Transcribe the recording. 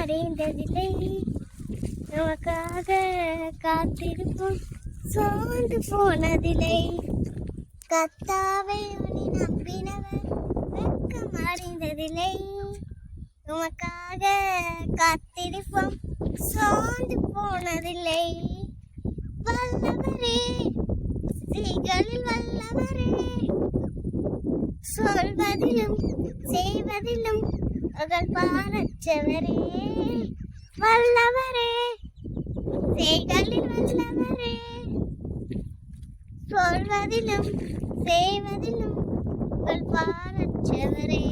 அடைந்ததில்லை, நமக்காக காத்திருப்போம் சோர்ந்து போனதில்லை. கத்தாவை உன்னை நம்பினவர் வெட்கம் அடைந்ததில்லை, உமக்காக காத்திருப்போம் சோர்ந்து போனதில்லை. வல்லவரே, ஸ்ரீகளில் வல்லவரே, சொல்வதிலும் செய்வதிலும் உங்கள் பாரச்சவரே. வல்லவரே, ஸ்ரீகளில் வல்லவரே, சொல்வதிலும் செய்வதிலும் உங்கள் பாரச்சவரே.